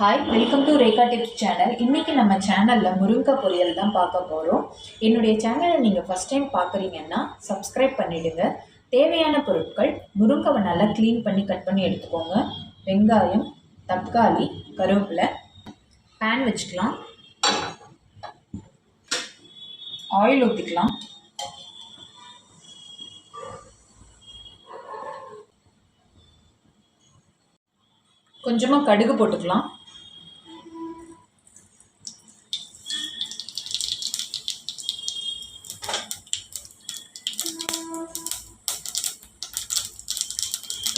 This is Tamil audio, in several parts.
Hi, welcome to Rekha tips channel. இன்றைக்கி நம்ம சேனலில் முருங்கைக்காய் பொரியல் தான் பார்க்க போகிறோம். என்னுடைய சேனலை நீங்கள் ஃபஸ்ட் டைம் பார்க்குறீங்கன்னா சப்ஸ்கிரைப் பண்ணிவிடுங்க. தேவையான பொருட்கள்: முருங்கைக்காவை நல்லா க்ளீன் பண்ணி கட் பண்ணி எடுத்துக்கோங்க. வெங்காயம், தக்காளி, கருவேப்பிலை. பேன் வச்சுக்கலாம். ஆயில் ஊற்றிக்கலாம். கொஞ்சமாக கடுகு போட்டுக்கலாம்.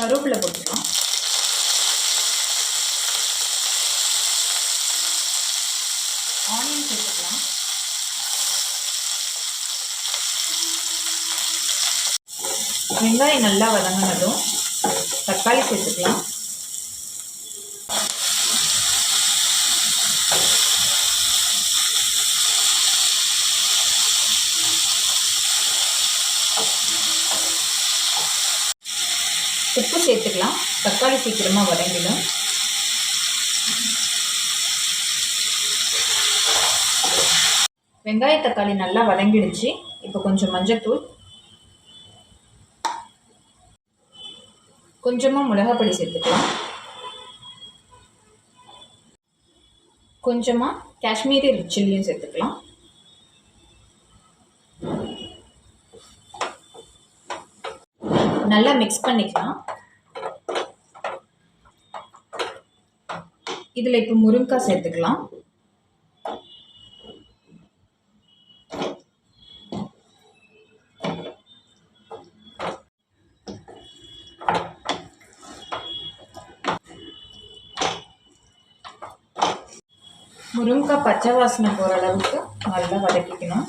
கருவேப்பிலை போட்டுக்கலாம். ஆனியன் சேர்த்துக்கலாம். வெங்காயம் நல்லா வதங்கினதும் தக்காளி சேர்த்துக்கலாம். உப்பு சேர்த்துக்கலாம். தக்காளி சீக்கிரமாக வதங்கிடும். வெங்காய தக்காளி நல்லா வதங்கிடுச்சு. இப்போ கொஞ்சம் மஞ்சள்தூள், கொஞ்சமாக மிளகாப்பொடி சேர்த்துக்கலாம். கொஞ்சமாக காஷ்மீரி ரெட் சில்லியும் சேர்த்துக்கலாம். நல்லா மிக்ஸ் பண்ணிக்கலாம். இதில் இப்போ முருங்கைக்காய் சேர்த்துக்கலாம். முருங்கைக்காய் பச்சை வாசனை போகிற அளவுக்கு நல்லா வதக்கிக்கணும்.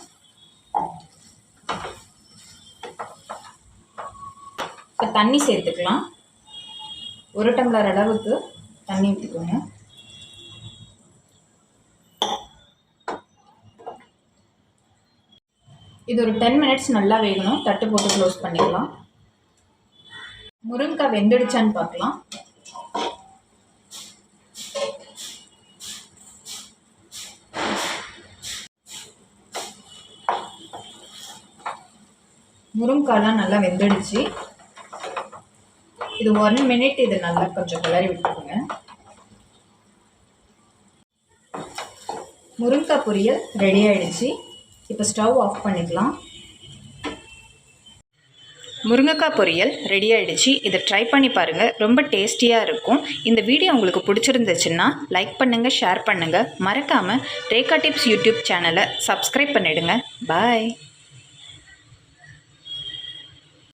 இப்போ தண்ணி சேர்த்துக்கலாம். 1 டம்ளர் அளவுக்கு தண்ணி ஊற்றிக்கோங்க. இது ஒரு 10 மினிட்ஸ் நல்லா வேகணும். தட்டு போட்டு க்ளோஸ் பண்ணிக்கலாம். முருங்கைக்காய் வெந்துடுச்சான்னு பார்க்கலாம். முருங்கைக்காய்லாம் நல்லா வெந்துடுச்சு. இது 1 மினிட் இது நல்லா கொஞ்சம் கிளறி விட்டுருங்க. முருங்கைக்காய் பொரியல் ரெடி ஆகிடுச்சு. இப்போ ஸ்டவ் ஆஃப் பண்ணிக்கலாம். முருங்கைக்காய் பொரியல் ரெடி ஆகிடுச்சு. இதை ட்ரை பண்ணி பாருங்கள். ரொம்ப டேஸ்டியாக இருக்கும். இந்த வீடியோ உங்களுக்கு பிடிச்சிருந்துச்சுன்னா லைக் பண்ணுங்கள், ஷேர் பண்ணுங்கள். மறக்காமல் ரேகா டிப்ஸ் யூடியூப் சேனலை சப்ஸ்கிரைப் பண்ணிவிடுங்க. பாய்.